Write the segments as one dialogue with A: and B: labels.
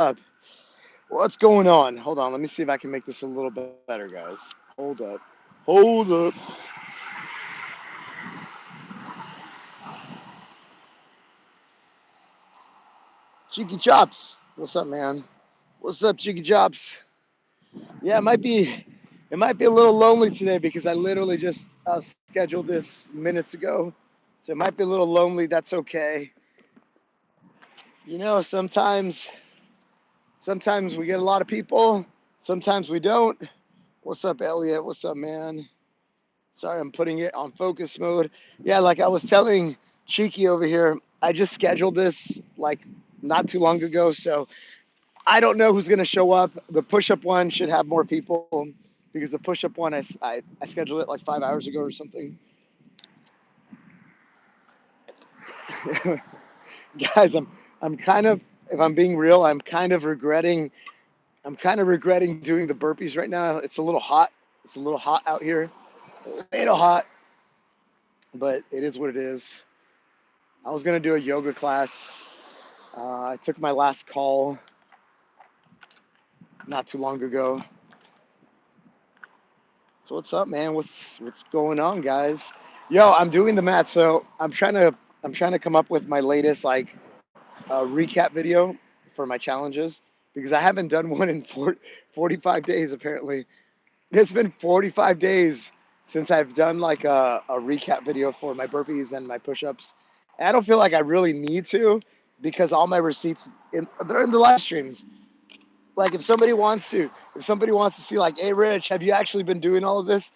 A: up? What's going on? Hold on. Let me see if I can make this a little bit better, guys. Hold up. Hold up. Cheeky Chops. What's up, man? What's up, Cheeky Chops? Yeah, it might be a little lonely today because I literally just scheduled this minutes ago. So it might be a little lonely. That's okay. Sometimes we get a lot of people. Sometimes we don't. What's up, Elliot? What's up, man? Sorry, I'm putting it on focus mode. Yeah, like I was telling Cheeky over here, I just scheduled this like not too long ago, so I don't know who's gonna show up. The push-up one should have more people because the push-up one I scheduled it like 5 hours ago or something. Guys, I'm kind of, if I'm being real, I'm kind of regretting doing the burpees right now. It's a little hot. It's a little hot out here. A little hot, but it is what it is. I was gonna do a yoga class. I took my last call not too long ago. So what's up, man? What's going on, guys? Yo, I'm doing the math. So I'm trying to come up with my latest like recap video for my challenges because I haven't done one in 45 days apparently. It's been 45 days since I've done like a recap video for my burpees and my push-ups. And I don't feel like I really need to because all my receipts they're in the live streams. Like if somebody wants to see like, hey Rich, have you actually been doing all of this?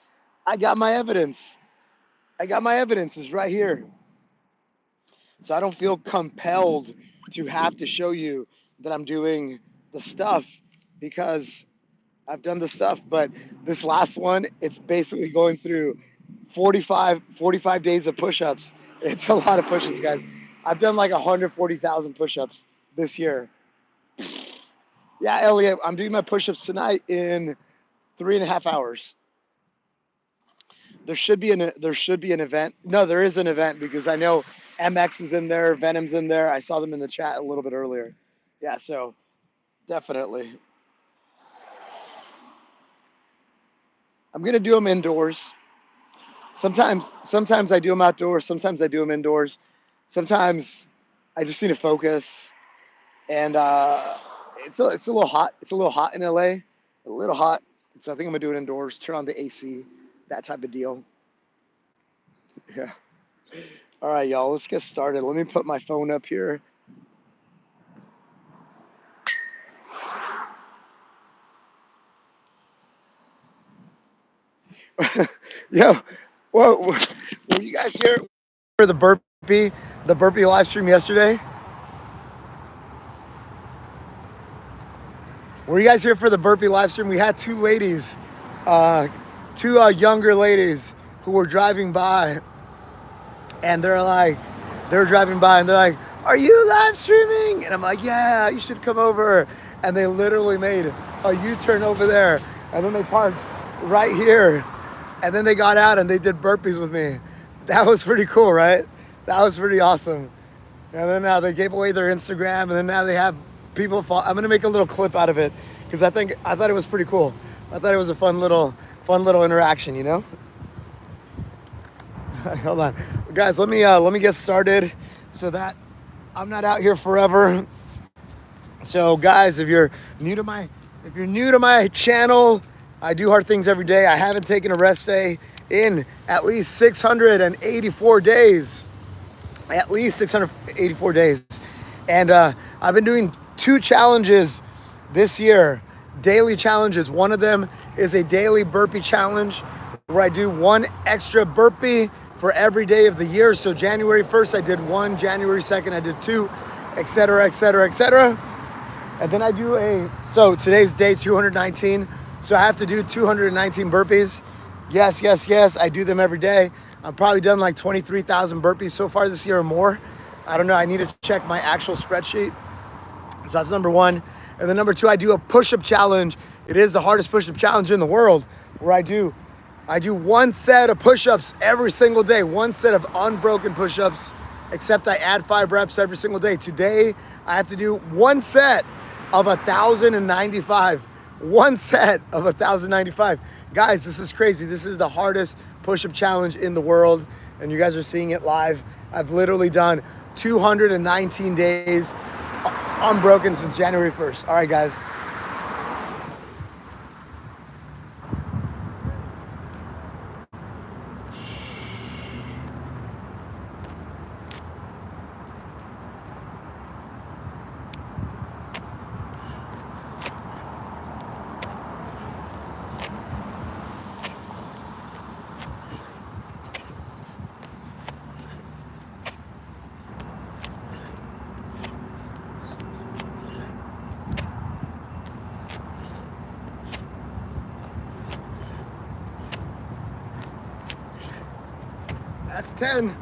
A: I got my evidence. I got my evidence. It's right here. So I don't feel compelled to have to show you that I'm doing the stuff because I've done the stuff. But this last one, it's basically going through 45 days of push-ups. It's a lot of push-ups, guys. I've done like 140,000 push-ups this year. Yeah, Elliot, I'm doing my push-ups tonight in 3.5 hours. There should be an event. No, there is an event because I know MX is in there, Venom's in there. I saw them in the chat a little bit earlier. Yeah, so definitely. I'm gonna do them indoors. Sometimes I do them outdoors. Sometimes I do them indoors. Sometimes I just need to focus. And it's a little hot. It's a little hot in LA. A little hot. So I think I'm gonna do it indoors. Turn on the AC. That type of deal. Yeah. All right, y'all. Let's get started. Let me put my phone up here. Yo, whoa, were you guys here for the burpee live stream yesterday? Were you guys here for the burpee live stream? We had two ladies, uh, two younger ladies who were driving by, and they're driving by, and they're like, "Are you live streaming?" And I'm like, "Yeah, you should come over." And they literally made a U-turn over there, and then they parked right here, and then they got out and they did burpees with me. That was pretty cool, right? That was pretty awesome. And then now they gave away their Instagram, and then now they have people follow. I'm gonna make a little clip out of it because I thought it was pretty cool. I thought it was a fun little interaction, you know. Hold on, guys. Let me get started so that I'm not out here forever. So, guys, if you're new to my channel, I do hard things every day. I haven't taken a rest day in at least 684 days. At least 684 days. And I've been doing two challenges this year, daily challenges. One of them is a daily burpee challenge where I do one extra burpee for every day of the year. So January 1st, I did one, January 2nd, I did two, etc., etc., etc. And then so today's day 219. So I have to do 219 burpees. Yes, yes, yes. I do them every day. I've probably done like 23,000 burpees so far this year or more. I don't know. I need to check my actual spreadsheet. So that's number one. And then number two, I do a push-up challenge. It is the hardest push-up challenge in the world where I do one set of push-ups every single day, one set of unbroken push-ups, except I add 5 reps every single day. Today, I have to do one set of 1,095. One set of 1,095. Guys, this is crazy. This is the hardest push-up challenge in the world, and you guys are seeing it live. I've literally done 219 days unbroken since January 1st. All right, guys. That's 10.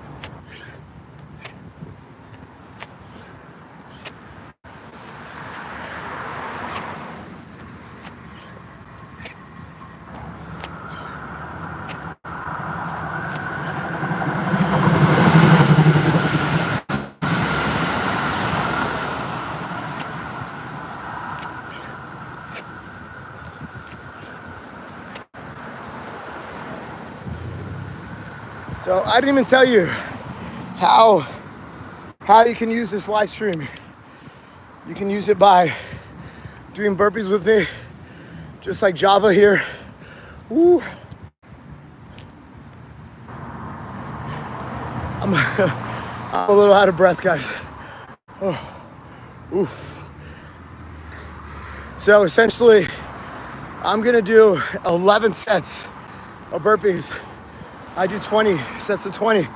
A: So I didn't even tell you how you can use this live stream. You can use it by doing burpees with me, just like Java here. Woo. I'm a little out of breath, guys. Oh. Oof. So essentially, I'm gonna do 11 sets of burpees. I do 20 sets of 20.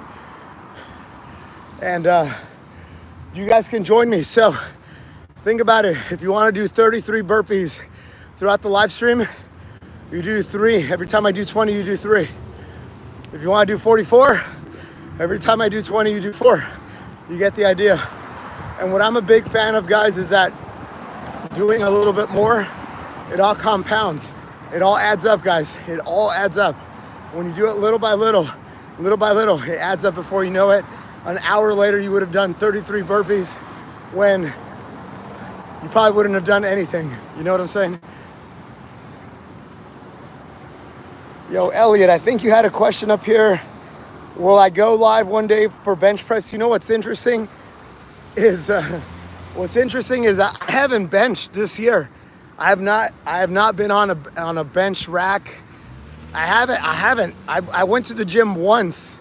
A: And you guys can join me. So think about it. If you want to do 33 burpees throughout the live stream, you do 3. Every time I do 20, you do 3. If you want to do 44, every time I do 20, you do 4. You get the idea. And what I'm a big fan of, guys, is that doing a little bit more, it all compounds. It all adds up, guys. It all adds up. When you do it little by little, it adds up before you know it. An hour later, you would have done 33 burpees when you probably wouldn't have done anything. You know what I'm saying? Yo, Elliot, I think you had a question up here. Will I go live one day for bench press? You know what's interesting is I haven't benched this year. I have not been on a bench rack. I haven't. I went to the gym once,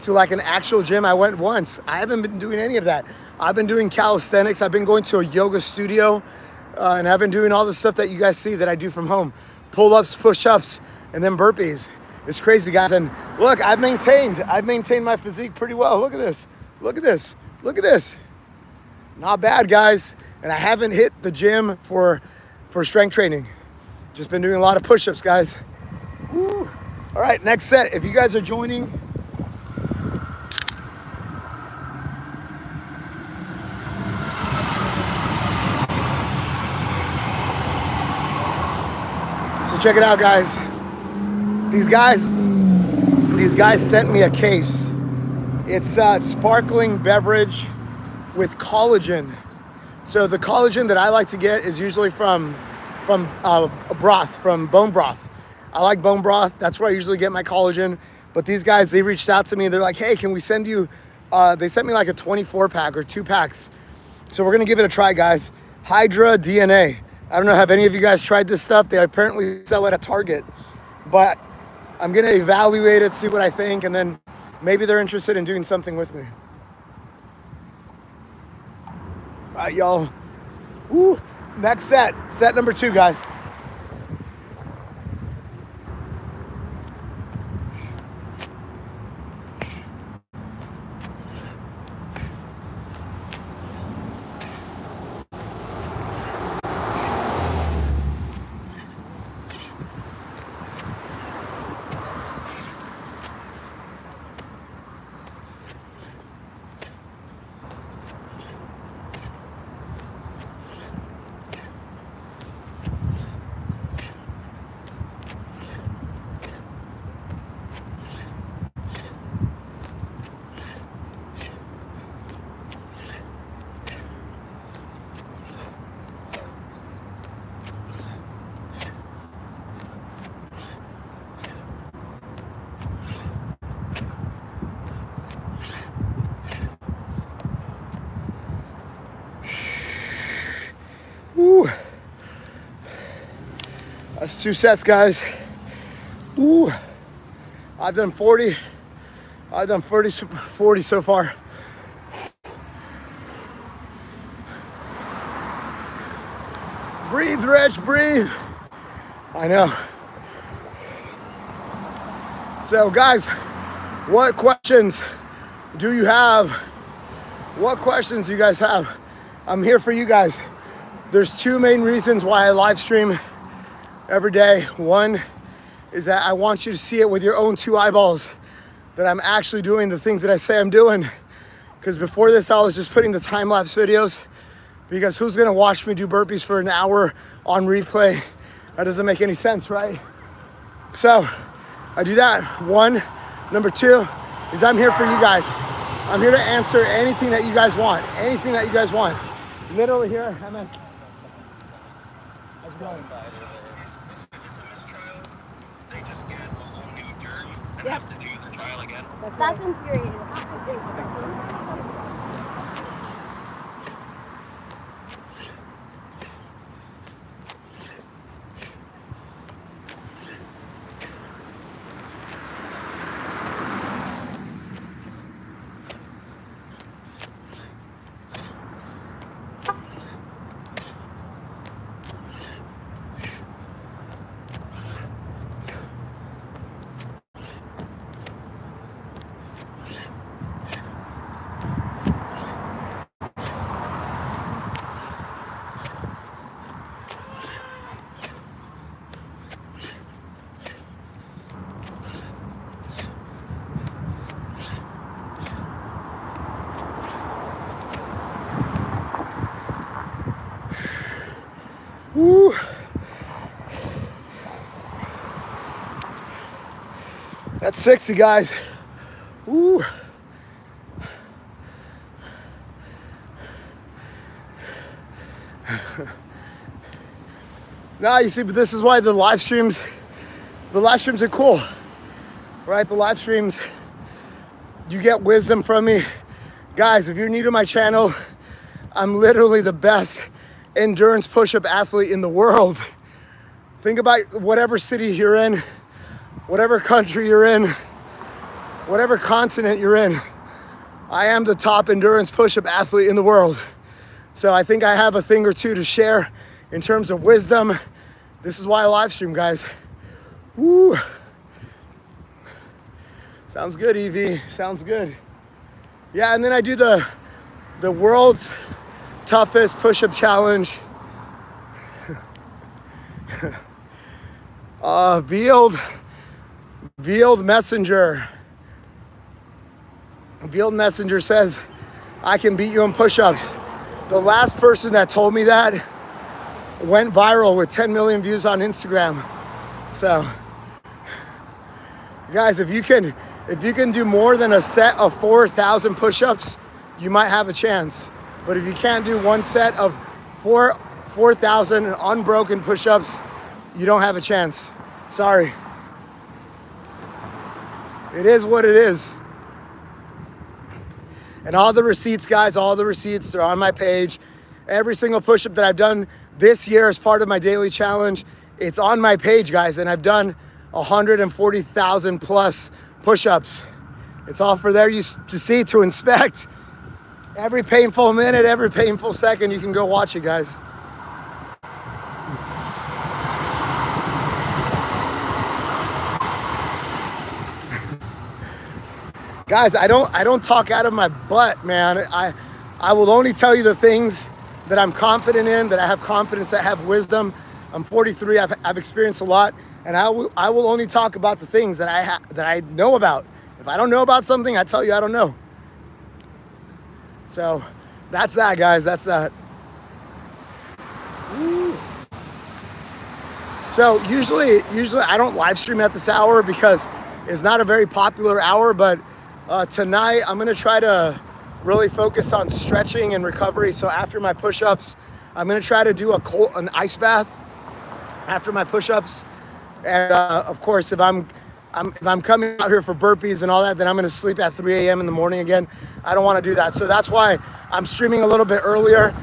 A: to like an actual gym. I went once. I haven't been doing any of that. I've been doing calisthenics. I've been going to a yoga studio, and I've been doing all the stuff that you guys see that I do from home. Pull-ups, push-ups, and then burpees. It's crazy, guys. And look, I've maintained my physique pretty well. Look at this. Look at this. Look at this. Not bad, guys. And I haven't hit the gym for strength training. Just been doing a lot of push-ups, guys. Woo. All right, next set. If you guys are joining, so check it out, guys. These guys sent me a case. It's a sparkling beverage with collagen. So the collagen that I like to get is usually from broth, from bone broth. I like bone broth. That's where I usually get my collagen. But these guys, they reached out to me. They're like, hey, can we send you, they sent me like a 24 pack or 2 packs. So we're gonna give it a try, guys. Hydra DNA. I don't know, have any of you guys tried this stuff? They apparently sell it at Target. But I'm gonna evaluate it, see what I think, and then maybe they're interested in doing something with me. All right, y'all. Woo. Next set number 2, guys. Woo. That's 2 sets, guys. Woo. I've done 40. I've done 40 so far. Breathe, Rich, breathe. I know. So, guys, what questions do you have? What questions do you guys have? I'm here for you guys. There's 2 main reasons why I live stream every day. One is that I want you to see it with your own 2 eyeballs, that I'm actually doing the things that I say I'm doing. Because before this, I was just putting the time-lapse videos, because who's gonna watch me do burpees for an hour on replay? That doesn't make any sense, right? So I do that, 1. Number 2 is I'm here for you guys. I'm here to answer anything that you guys want, anything that you guys want. Literally here, MS. How's it going?
B: They just get a whole new germ and
C: Yep.
B: have to do the trial again.
C: That's infuriating.
A: Woo. That's 60, guys. Woo. Now you see, but this is why the live streams are cool, right? The live streams, you get wisdom from me. Guys, if you're new to my channel, I'm literally the best endurance push-up athlete in the world. Think about whatever city you're in, whatever country you're in, whatever continent you're in. I am the top endurance push-up athlete in the world. So I think I have a thing or 2 to share in terms of wisdom. This is why I live stream, guys. Woo. Sounds good, Evie. Sounds good. Yeah, and then I do the world's toughest push-up challenge. Veiled Messenger. Veiled Messenger says, I can beat you in push-ups. The last person that told me that went viral with 10 million views on Instagram. So, guys, if you can do more than a set of 4,000 push-ups, you might have a chance. But if you can't do one set of 4,000 unbroken push-ups, you don't have a chance. Sorry. It is what it is. And all the receipts, guys, all the receipts are on my page. Every single push-up that I've done this year as part of my daily challenge, it's on my page, guys. And I've done 140,000 plus push-ups. It's all for there you to see, to inspect. Every painful minute, every painful second, you can go watch it, guys. Guys, I don't talk out of my butt, man. I will only tell you the things that I'm confident in, that I have confidence, that I have wisdom. I'm 43. I've experienced a lot, and I will only talk about the things that I know about. If I don't know about something, I tell you I don't know. So that's that, guys. That's that. Woo. So usually I don't live stream at this hour because it's not a very popular hour, but tonight I'm gonna try to really focus on stretching and recovery. So after my push-ups, I'm gonna try to do an ice bath after my push-ups. And of course, if I'm coming out here for burpees and all that, then I'm gonna sleep at 3 a.m. in the morning again. I don't wanna do that. So that's why I'm streaming a little bit earlier.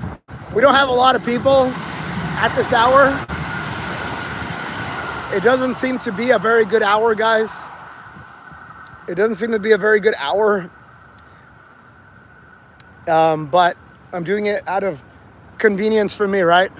A: We don't have a lot of people. at this hour, it doesn't seem to be a very good hour, guys. It doesn't seem to be a very good hour. But I'm doing it out of convenience for me, right?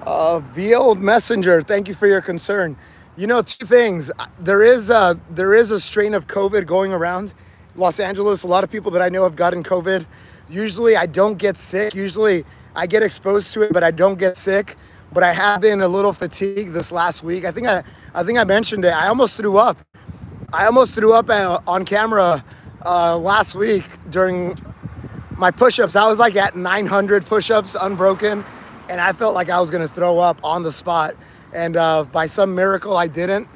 A: VL Messenger, thank you for your concern. You know, two things. There is a strain of COVID going around Los Angeles. A lot of people that I know have gotten COVID. Usually I don't get sick. Usually I get exposed to it, but I don't get sick. But I have been a little fatigued this last week. I think I mentioned it. I almost threw up. On camera last week during my push-ups. I was like at 900 push-ups unbroken, and I felt like I was gonna throw up on the spot. And by some miracle, I didn't.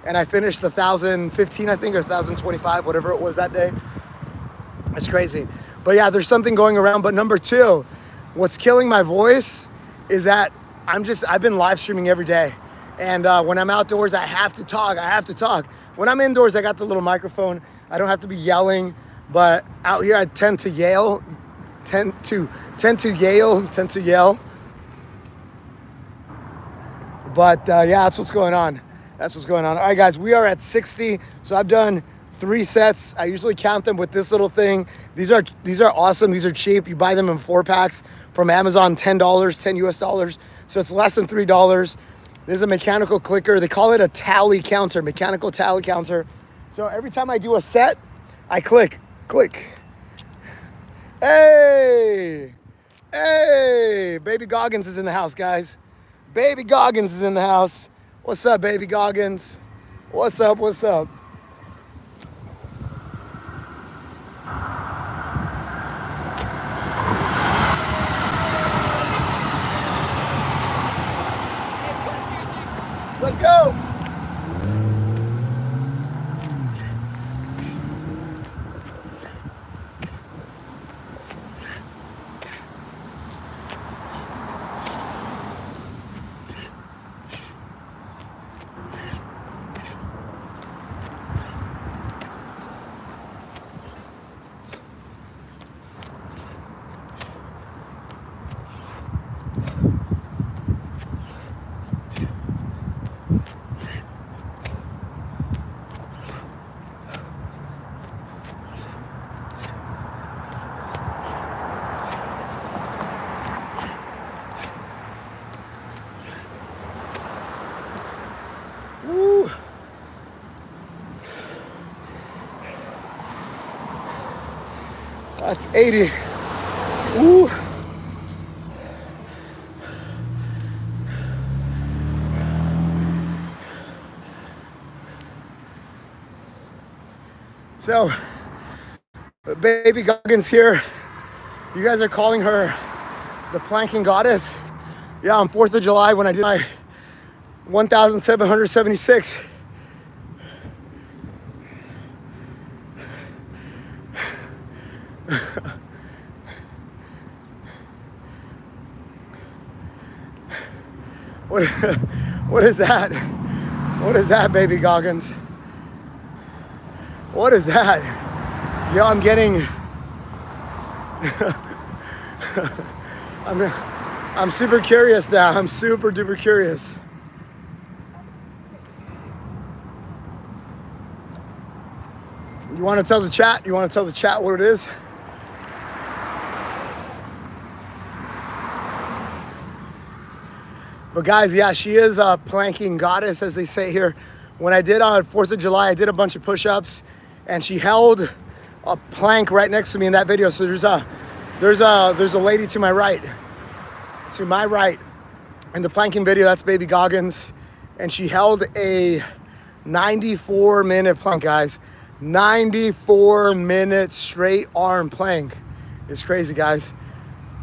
A: And I finished 1,015, I think, or 1,025, whatever it was that day. It's crazy. But yeah, there's something going around. But number two, what's killing my voice is that I've been live streaming every day. And when I'm outdoors, I have to talk. When I'm indoors, I got the little microphone. I don't have to be yelling. But out here, I tend to yell. But yeah, that's what's going on. All right, guys, we are at 60. So I've done 3 sets. I usually count them with this little thing. These are awesome. These are cheap. You buy them in 4-packs from Amazon, $10, 10 US dollars. So it's less than $3. This is a mechanical clicker. They call it a tally counter, mechanical tally counter. So every time I do a set, I click. Hey, Baby Goggins is in the house, guys. Baby Goggins is in the house. What's up, Baby Goggins? What's up? Let's go. Woo. That's 80. Woo. So, Baby Goggins here. You guys are calling her the planking goddess. Yeah, on 4th of July when I did my 1,776. What is that? What is that, Baby Goggins? What is that? Yo, I'm getting I'm super curious now. I'm super duper curious. You want to tell the chat? You want to tell the chat what it is? But guys, yeah, she is a planking goddess, as they say here. When I did on 4th of July, I did a bunch of push-ups, and she held a plank right next to me in that video. So there's a lady to my right, in the planking video. That's Baby Goggins, and she held a 94-minute plank, guys. 94-minute straight arm plank. It's crazy, guys.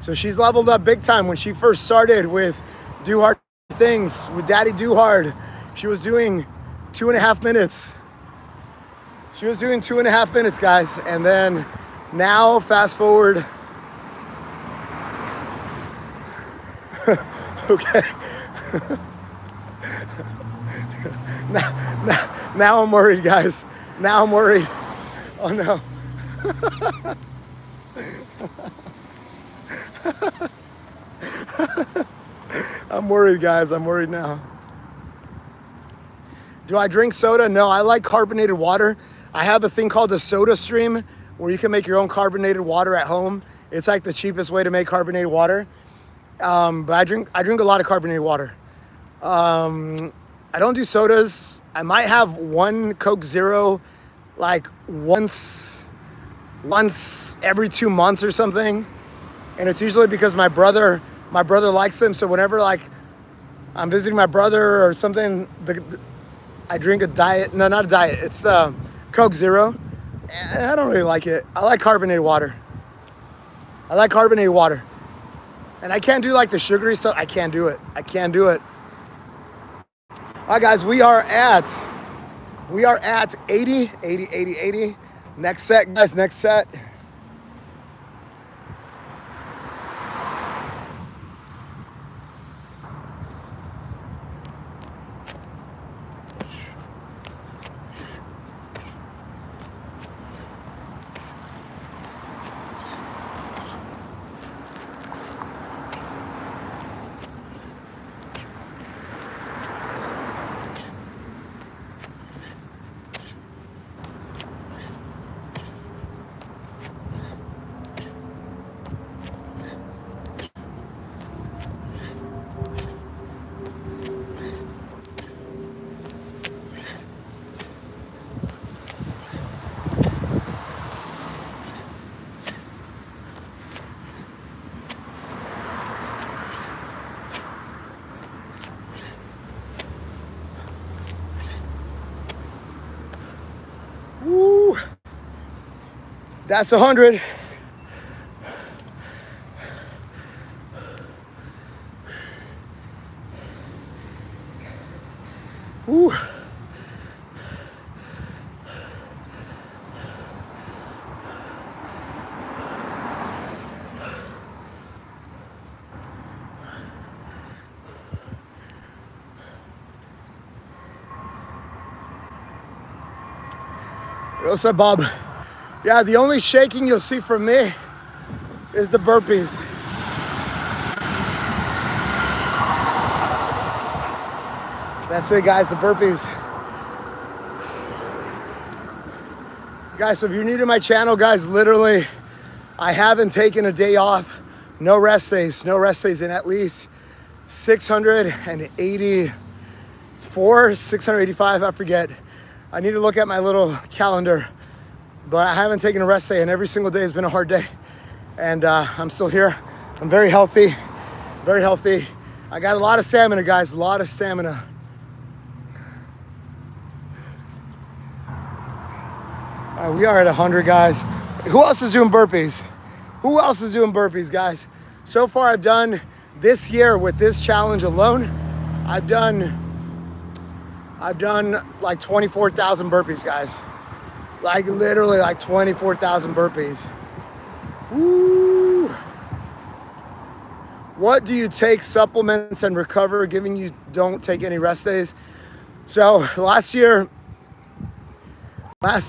A: So she's leveled up big time. When she first started with Do Hard Things with Daddy Do Hard, she was doing 2.5 minutes. She was doing 2.5 minutes, guys. And then now, fast forward. Okay. now I'm worried, guys. Now I'm worried. Oh no. I'm worried, guys. I'm worried now. Do I drink soda? No, I like carbonated water. I have a thing called the Soda Stream where you can make your own carbonated water at home. It's like the cheapest way to make carbonated water. But I drink a lot of carbonated water. I don't do sodas. I might have one Coke Zero like once every 2 months or something. And it's usually because my brother likes them. So whenever like I'm visiting my brother or something, I drink a diet. No, not a diet. It's the Coke Zero. And I don't really like it. I like carbonated water. And I can't do like the sugary stuff. I can't do it. All right, guys, we are at 80. Next set, guys, next set. Woo! That's 100. Woo! What's up, Bob? Yeah, the only shaking you'll see from me is the burpees. That's it, guys, the burpees. Guys, so if you're new to my channel, guys, literally, I haven't taken a day off. No rest days in at least 684, 685, I forget. I need to look at my little calendar, but I haven't taken a rest day, and every single day has been a hard day. And I'm still here. I'm very healthy, very healthy. I got a lot of stamina, guys, a lot of stamina. All right, we are at 100, guys. Who else is doing burpees? Who else is doing burpees, guys? So far, I've done this year with this challenge alone, I've done like 24,000 burpees, guys. Like literally like 24,000 burpees. Woo! What do you take supplements and recover, given you don't take any rest days? So last year, I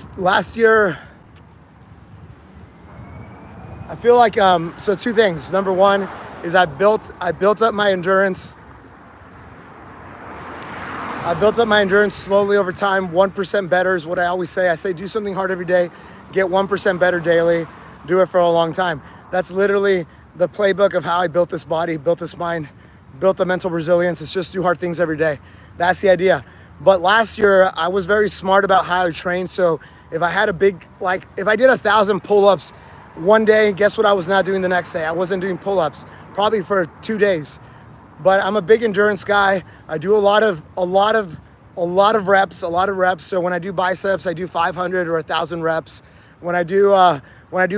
A: feel like so two things. Number one is I built up my endurance. I built up my endurance slowly over time. 1% better is what I always say. I say do something hard every day, get 1% better daily, do it for a long time. That's literally the playbook of how I built this body, built this mind, built the mental resilience. It's just do hard things every day. That's the idea. But last year, I was very smart about how I trained. So if I had a big, like if I did 1,000 pull-ups one day, guess what I was not doing the next day? I wasn't doing pull-ups, probably for 2 days. But I'm a big endurance guy. I do a lot of reps. So when I do biceps, I do 500 or 1,000 reps. When I do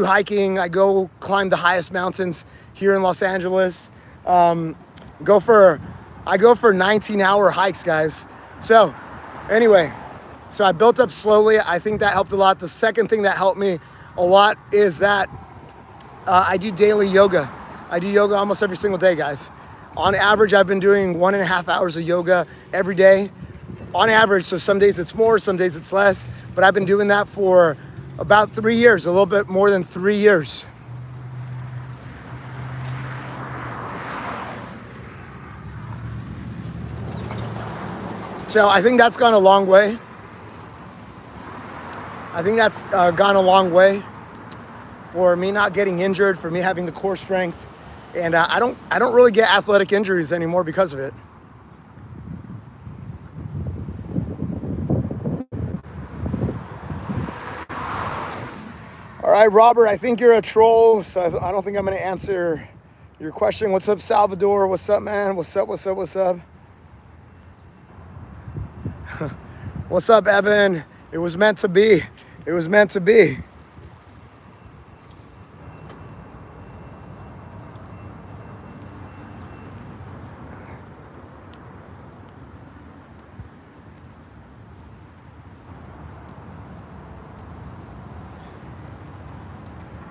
A: hiking, I go climb the highest mountains here in Los Angeles. I go for 19-hour hikes, guys. So anyway, so I built up slowly. I think that helped a lot. The second thing that helped me a lot is that I do daily yoga. I do yoga almost every single day, guys. On average, I've been doing 1.5 hours of yoga every day. On average, so some days it's more, some days it's less. But I've been doing that for about 3 years, a little bit more than 3 years. So I think that's gone a long way. I think that's gone a long way for me not getting injured, for me having the core strength, and I don't really get athletic injuries anymore because of it. All right, Robert, I think you're a troll, so I don't think I'm going to answer your question. What's up, Salvador? What's up, man? What's up? What's up? What's up? What's up, Evan? It was meant to be. It was meant to be.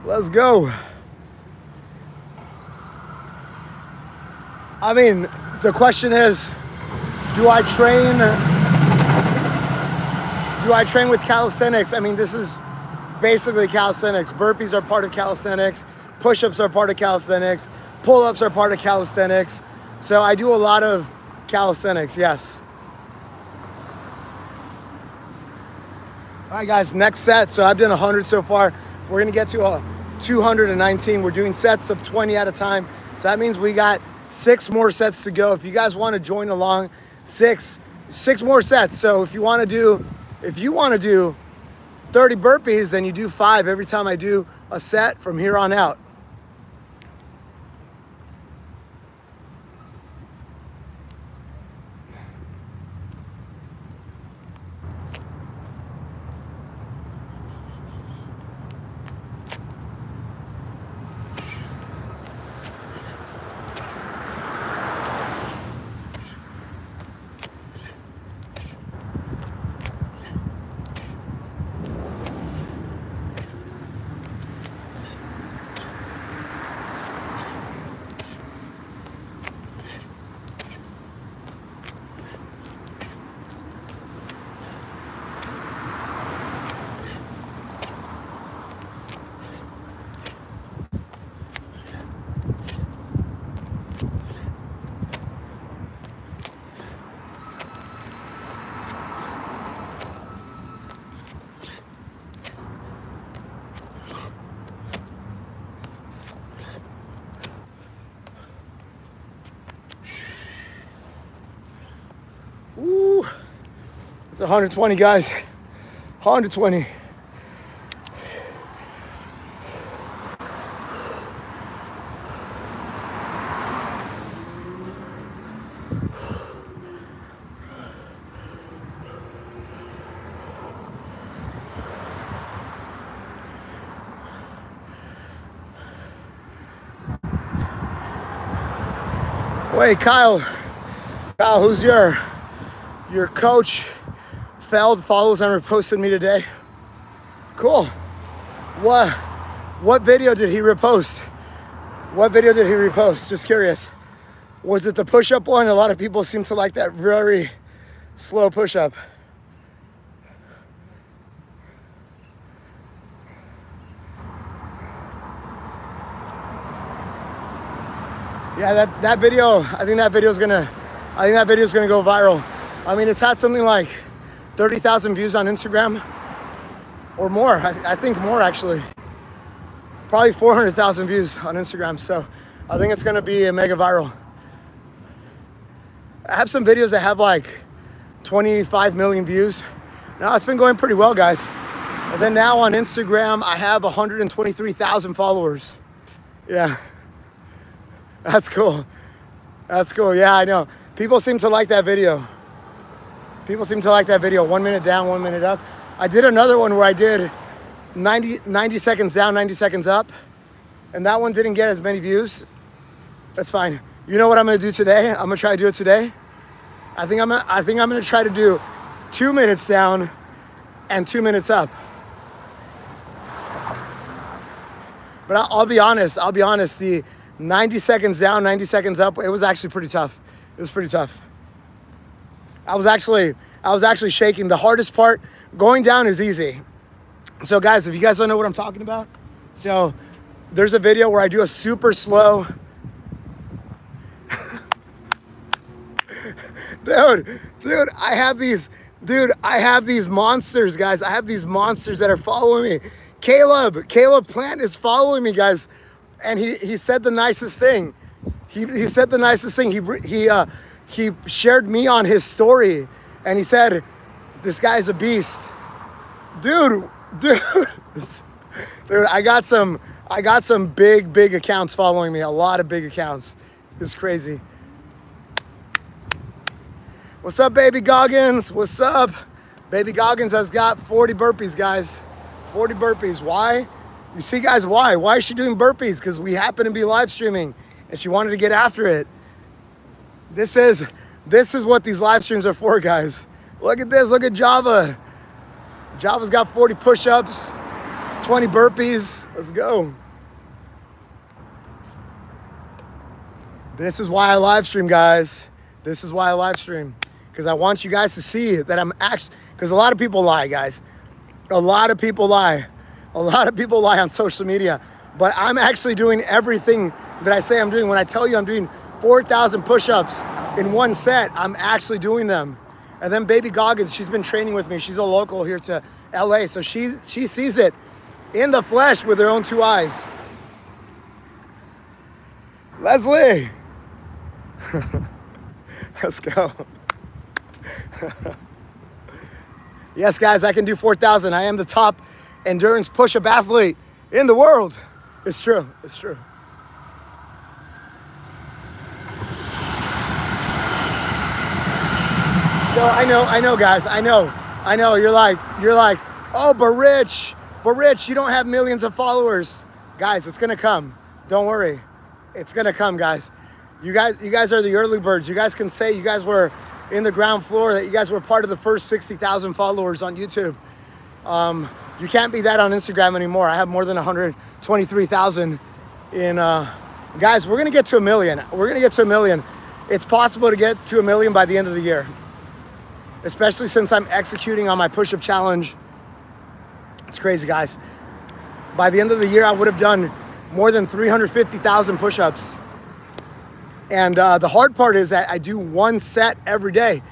A: Let's go. I mean, the question is, do I train with calisthenics? I mean, this is basically calisthenics. Burpees are part of calisthenics. Push-ups are part of calisthenics. Pull-ups are part of calisthenics. So I do a lot of calisthenics, yes. All right, guys, next set. So I've done 100 so far. We're going to get to a 219. We're doing sets of 20 at a time. So that means we got 6 more sets to go. If you guys want to join along, six more sets. So if you want to do 30 burpees, then you do 5 every time I do a set from here on out. Ooh, it's 120, guys. 120. Wait, Kyle, who's your coach? Failed, follows and reposted me today. Cool. What video did he repost? What video did he repost? Just curious. Was it the push-up one? A lot of people seem to like that very slow push-up. Yeah, that video, I think that video is gonna go viral. I mean, it's had something like 30,000 views on Instagram or more. I think more, actually. Probably 400,000 views on Instagram. So I think it's gonna be a mega viral. I have some videos that have like 25 million views. Now it's been going pretty well, guys. And then now on Instagram, I have 123,000 followers. Yeah. That's cool. That's cool. Yeah, I know. People seem to like that video. 1 minute down, 1 minute up. I did another one where I did 90 seconds down, 90 seconds up. And that one didn't get as many views. That's fine. You know what I'm gonna do today? I'm gonna try to do it today. I think I'm gonna try to do 2 minutes down and 2 minutes up. But I'll be honest, the 90 seconds down, 90 seconds up, it was actually pretty tough. It was pretty tough. I was actually shaking. The hardest part, going down, is easy. So guys, if you guys don't know what I'm talking about, so there's a video where I do a super slow Dude, I have these monsters, guys. I have these monsters that are following me. Caleb Plant is following me, guys. And he said the nicest thing. He said the nicest thing. He shared me on his story, and he said, "This guy's a beast, dude, dude." Dude, I got some big accounts following me. A lot of big accounts. It's crazy. What's up, Baby Goggins? What's up? Baby Goggins has got 40 burpees, guys. 40 burpees. Why? You see, guys, why? Why is she doing burpees? Because we happen to be live streaming, and she wanted to get after it. This is what these live streams are for, guys. Look at this. Look at Java. Java's got 40 push-ups, 20 burpees. Let's go. This is why I live stream, guys. This is why I live stream. Because I want you guys to see that I'm actually, because a lot of people lie, guys. A lot of people lie. A lot of people lie on social media. But I'm actually doing everything that I say I'm doing. When I tell you I'm doing 4,000 push-ups in one set, I'm actually doing them. And then Baby Goggins, she's been training with me. She's a local here to LA. So she sees it in the flesh with her own two eyes. Leslie. Let's go. Yes, guys, I can do 4,000. I am the top endurance push-up athlete in the world. It's true. It's true. So I know, guys. I know. You're like, oh, but Rich, you don't have millions of followers, guys. It's gonna come. Don't worry. It's gonna come, guys. You guys are the early birds. You guys can say you guys were in the ground floor, that you guys were part of the first 60,000 followers on YouTube. You can't be that on Instagram anymore. I have more than 123,000 in, guys, we're gonna get to 1 million. We're gonna get to 1 million. It's possible to get to 1 million by the end of the year, especially since I'm executing on my push-up challenge. It's crazy, guys. By the end of the year, I would have done more than 350,000 push-ups. And the hard part is that I do one set every day,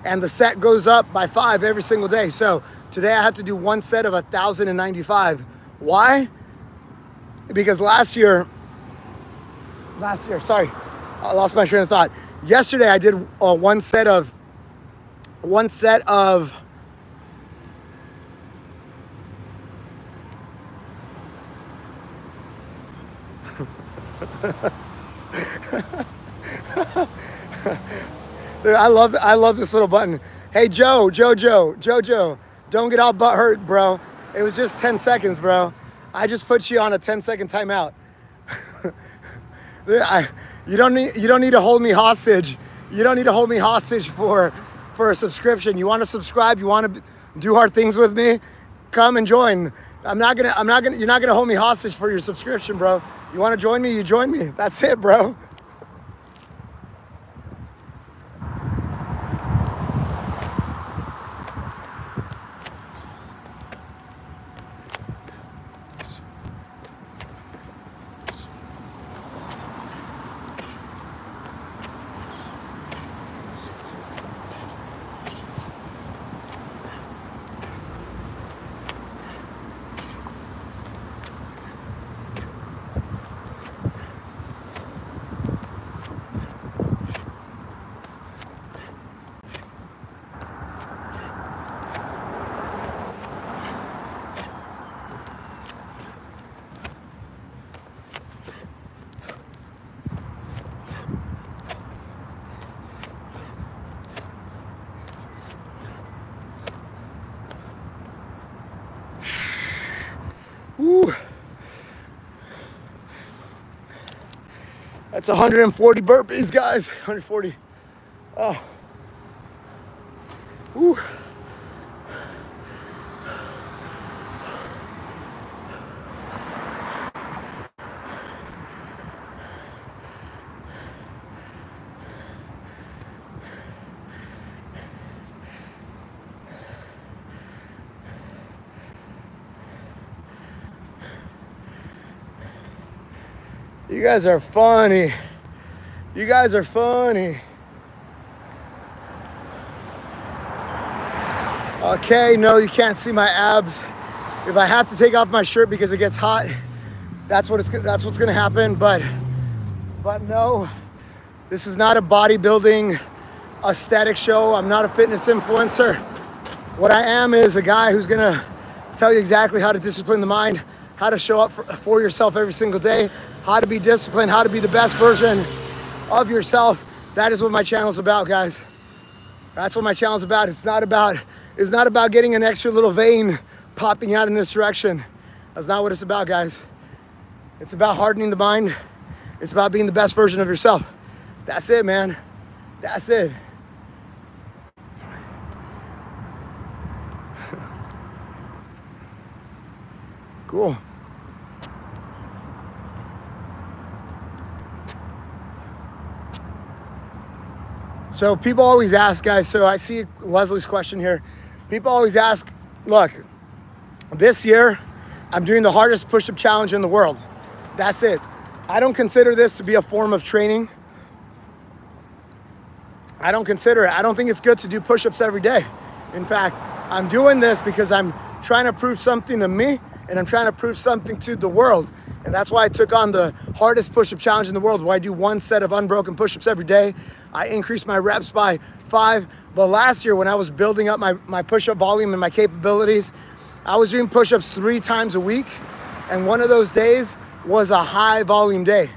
A: and the set goes up by 5 every single day. So today I have to do one set of 1,095. Why? Because last year, sorry, I lost my train of thought. Yesterday I did one set of Dude, I love this little button. Hey, Jojo, don't get all butt hurt, bro. It was just 10 seconds, bro. I just put you on a 10-second timeout. You don't need to hold me hostage. You don't need to hold me hostage for a subscription. You want to subscribe? You want to do hard things with me? Come and join. You're not gonna hold me hostage for your subscription, bro. You want to join me? You join me. That's it, bro. Woo. That's 140 burpees, guys. 140. Oh. Woo. You guys are funny. You guys are funny. Okay, no, you can't see my abs. If I have to take off my shirt because it gets hot, that's what's gonna happen. But no, this is not a bodybuilding aesthetic show. I'm not a fitness influencer. What I am is a guy who's gonna tell you exactly how to discipline the mind, how to show up for yourself every single day, how to be disciplined, how to be the best version of yourself. That is what my channel is about, guys. That's what my channel is about. It's not about getting an extra little vein popping out in this direction. That's not what it's about, guys. It's about hardening the mind. It's about being the best version of yourself. That's it, man. That's it. Cool. So people always ask, guys, so I see Leslie's question here. People always ask, look, this year, I'm doing the hardest push-up challenge in the world. That's it. I don't consider this to be a form of training. I don't consider it. I don't think it's good to do push-ups every day. In fact, I'm doing this because I'm trying to prove something to me, and I'm trying to prove something to the world. And that's why I took on the hardest push-up challenge in the world, where I do one set of unbroken push-ups every day. I increased my reps by 5. But last year, when I was building up my push-up volume and my capabilities, I was doing push-ups 3 times a week. And one of those days was a high volume day.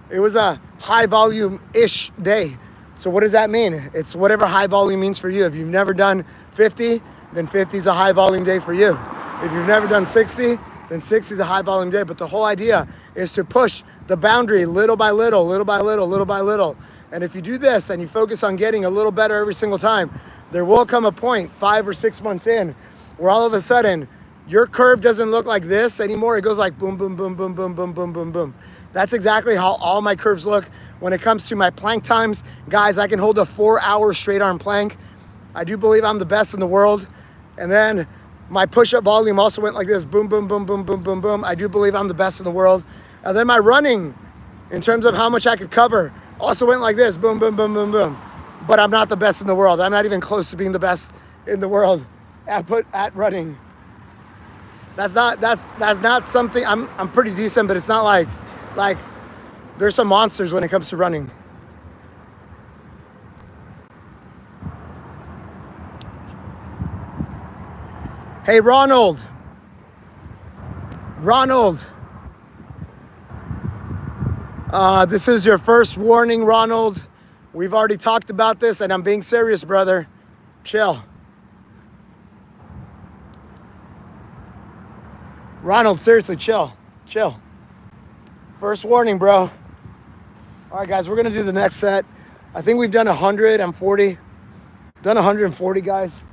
A: It was a high volume-ish day. So what does that mean? It's whatever high volume means for you. If you've never done 50, then 50 is a high volume day for you. If you've never done 60, then 60 is a high volume day. But the whole idea is to push the boundary little by little, little by little, little by little. And if you do this and you focus on getting a little better every single time, there will come a point 5 or 6 months in where all of a sudden your curve doesn't look like this anymore. It goes like boom, boom, boom, boom, boom, boom, boom, boom, boom. That's exactly how all my curves look when it comes to my plank times. Guys, I can hold a 4-hour straight arm plank. I do believe I'm the best in the world. And then my push-up volume also went like this, boom, boom, boom, boom, boom, boom, boom. I do believe I'm the best in the world. And then my running, in terms of how much I could cover, also went like this, boom, boom, boom, boom, boom. But I'm not the best in the world. I'm not even close to being the best in the world at running. That's not something. I'm pretty decent, but it's not like there's some monsters when it comes to running. Hey, Ronald. This is your first warning, Ronald. We've already talked about this, and I'm being serious, brother. Chill. Ronald, seriously, chill. First warning, bro. All right, guys, we're gonna do the next set. I think we've done 140. Done 140, guys.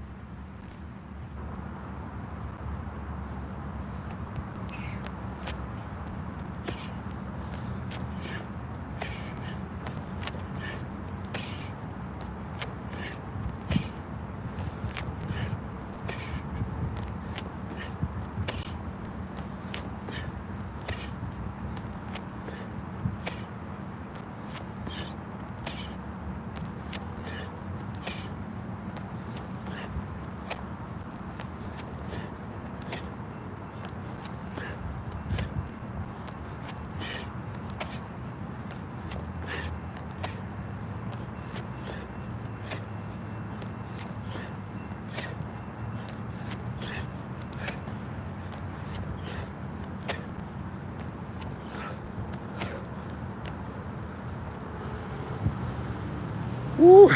A: Woo.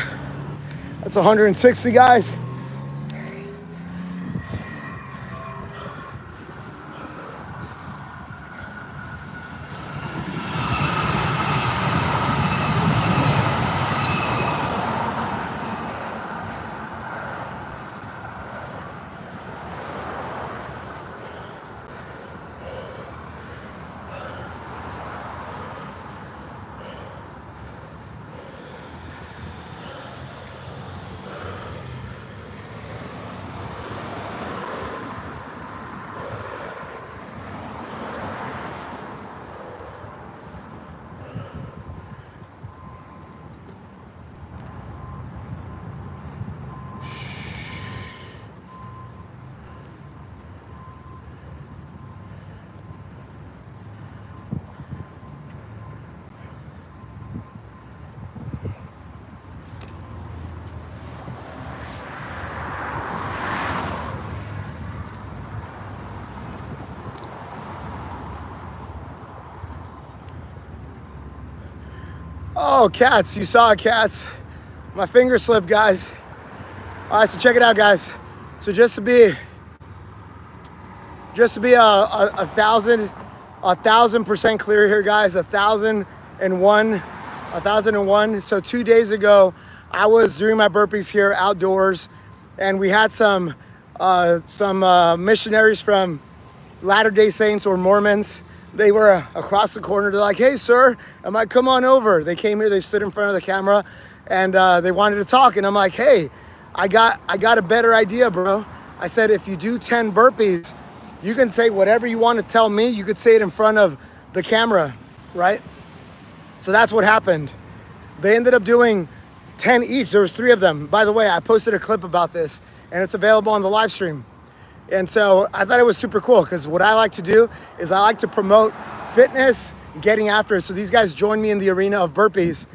A: That's 160, guys. Oh, cats, you saw it, cats. My finger slipped, guys. All right, so check it out, guys. So just to be a 1,000% clear here, guys, 1,001. So 2 days ago, I was doing my burpees here outdoors, and we had some missionaries from Latter-day Saints or Mormons. They were across the corner. They're like, "Hey, sir, I might come on over." They came here, they stood in front of the camera, and they wanted to talk. And I'm like, "Hey, I got a better idea, bro." I said, if you do 10 burpees, you can say whatever you want to tell me. You could say it in front of the camera, right? So that's what happened. They ended up doing 10 each. There was 3 of them. By the way, I posted a clip about this, and it's available on the live stream. And so I thought it was super cool, because what I like to do is I like to promote fitness, getting after it. So these guys joined me in the arena of burpees,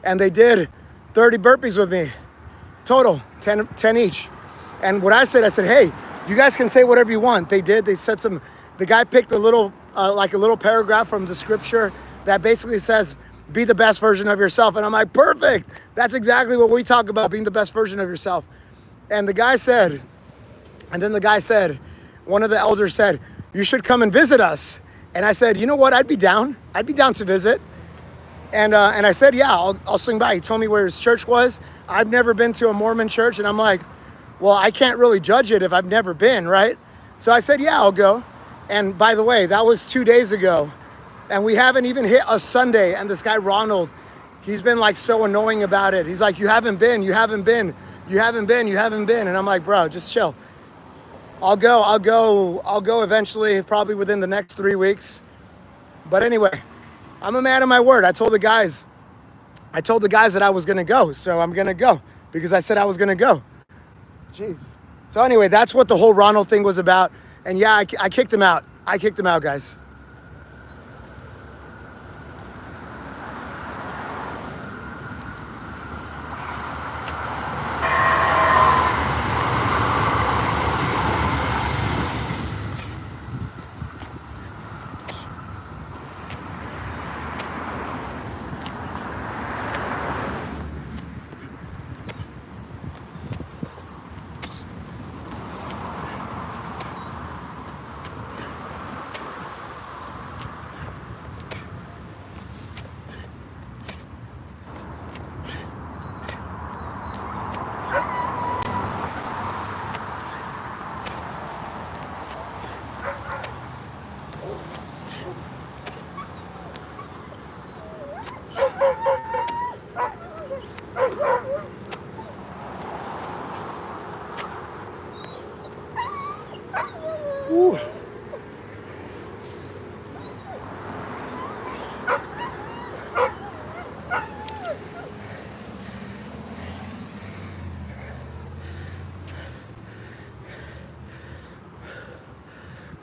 A: and they did 30 burpees with me, total, 10 each. And what I said, hey, you guys can say whatever you want. They did. They said the guy picked a little, like a little paragraph from the scripture that basically says, be the best version of yourself. And I'm like, perfect. That's exactly what we talk about, being the best version of yourself. And the guy said, one of the elders said, you should come and visit us. And I said, you know what? I'd be down to visit. And I said, yeah, I'll swing by. He told me where his church was. I've never been to a Mormon church. And I'm like, well, I can't really judge it if I've never been, right? So I said, yeah, I'll go. And by the way, that was 2 days ago. And we haven't even hit a Sunday. And this guy, Ronald, he's been like so annoying about it. He's like, you haven't been. And I'm like, bro, just chill. I'll go eventually, probably within the next 3 weeks. But anyway, I'm a man of my word. I told the guys that I was gonna go. So I'm gonna go, because I said I was gonna go. Jeez. So anyway, that's what the whole Ronald thing was about. And yeah, I kicked him out. Guys. Ooh.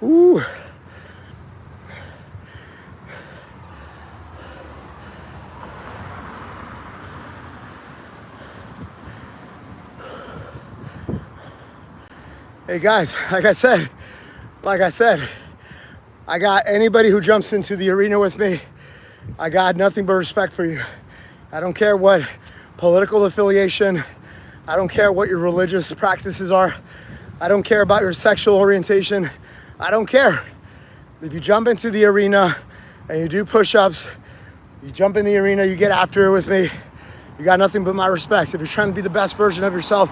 A: Ooh. Hey guys, like I said, I got anybody who jumps into the arena with me, I got nothing but respect for you. I don't care what political affiliation, I don't care what your religious practices are, I don't care about your sexual orientation, I don't care. If you jump into the arena and you do push-ups, you jump in the arena, you get after it with me, you got nothing but my respect. If you're trying to be the best version of yourself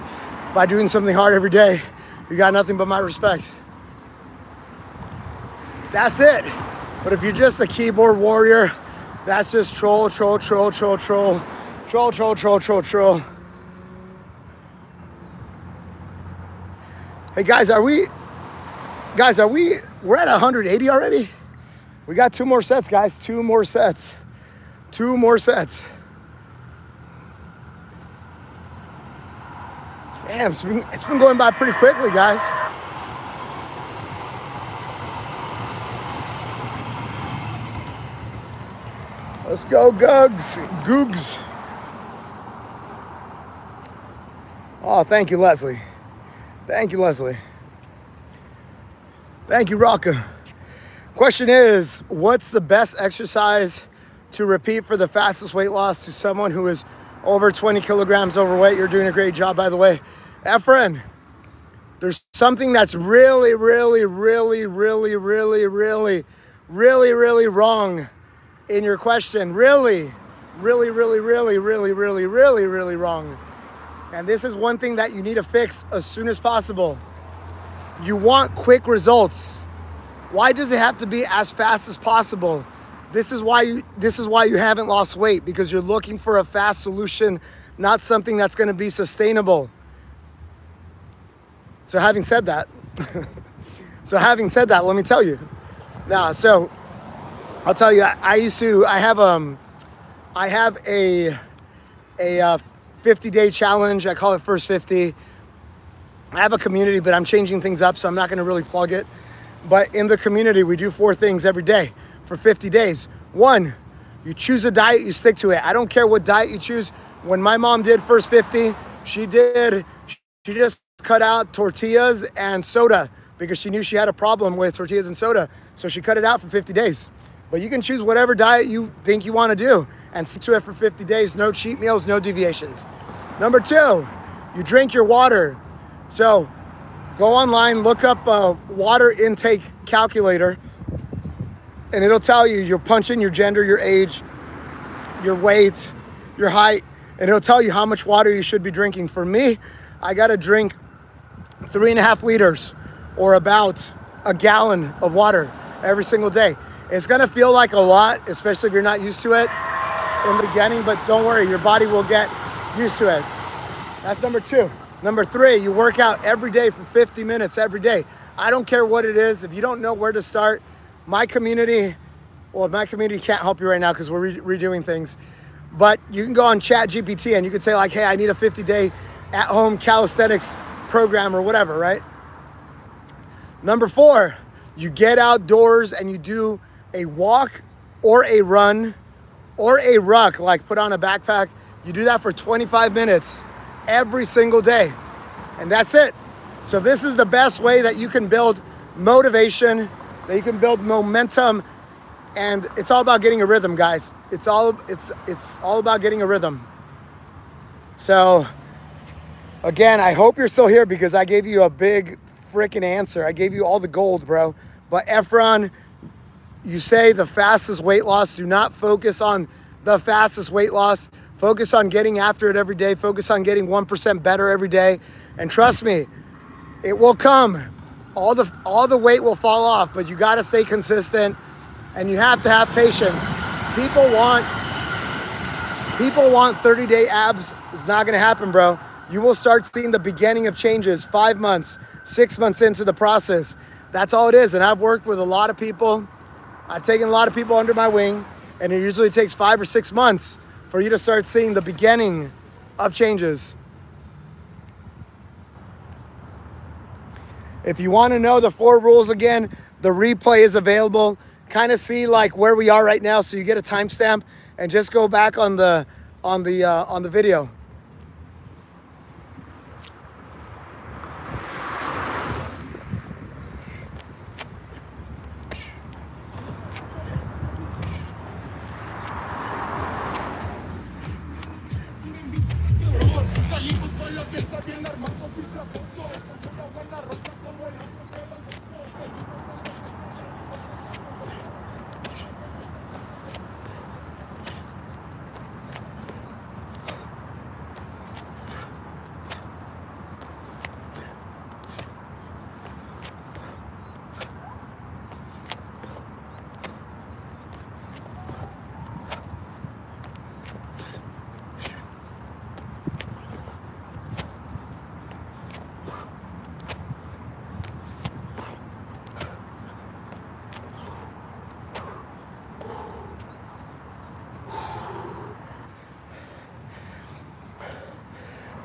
A: by doing something hard every day, you got nothing but my respect. That's it. But if you're just a keyboard warrior, that's just troll. Hey guys, we're at 180 already? We got 2 more sets, guys. 2 more sets. Damn, it's been going by pretty quickly, guys. Let's go, Googs. Oh, thank you, Leslie. Thank you, Rocka. Question is, what's the best exercise to repeat for the fastest weight loss to someone who is over 20 kilograms overweight. You're doing a great job, by the way. Efren, there's something that's really, really, really, really, really, really, really, really wrong in your question. Really, really, really, really, really, really, really, really wrong. And this is one thing that you need to fix as soon as possible. You want quick results. Why does it have to be as fast as possible? This is why you haven't lost weight, because you're looking for a fast solution, not something that's going to be sustainable. So having said that, let me tell you. Now, so I'll tell you, I have a 50-day challenge. I call it First 50. I have a community, but I'm changing things up, so I'm not going to really plug it. But in the community, we do 4 things every day for 50 days. 1, you choose a diet, you stick to it. I don't care what diet you choose. When my mom did First 50, she just cut out tortillas and soda because she knew she had a problem with tortillas and soda. So she cut it out for 50 days. But you can choose whatever diet you think you want to do and stick to it for 50 days. No cheat meals, no deviations. Number 2, you drink your water. So go online, look up a water intake calculator, and it'll tell you, you'll punch in your gender, your age, your weight, your height, and it'll tell you how much water you should be drinking. For me, I got to drink 3.5 liters or about a gallon of water every single day. It's going to feel like a lot, especially if you're not used to it in the beginning, but don't worry, your body will get used to it. That's number 2. Number 3, you work out every day for 50 minutes every day. I don't care what it is. If you don't know where to start, my community can't help you right now because we're redoing things. But you can go on ChatGPT and you can say like, hey, I need a 50-day at-home calisthenics program or whatever, right? Number 4, you get outdoors and you do a walk or a run or a ruck, like put on a backpack. You do that for 25 minutes every single day, and that's it. So this is the best way that you can build motivation, that you can build momentum, and it's all about getting a rhythm, guys. It's all about getting a rhythm. So again, I hope you're still here because I gave you a big freaking answer. I gave you all the gold, bro. But Efron, you say the fastest weight loss. Do not focus on the fastest weight loss. Focus on getting after it every day. Focus on getting 1% better every day. And trust me, it will come. All the weight will fall off, but you got to stay consistent and you have to have patience. People want 30-day abs. It's not going to happen, bro. You will start seeing the beginning of changes 5 months, 6 months into the process. That's all it is. And I've worked with a lot of people. I've taken a lot of people under my wing, and it usually takes 5 or 6 months for you to start seeing the beginning of changes. If you want to know the 4 rules again, the replay is available. Kind of see like where we are right now, so you get a timestamp, and just go back on the video.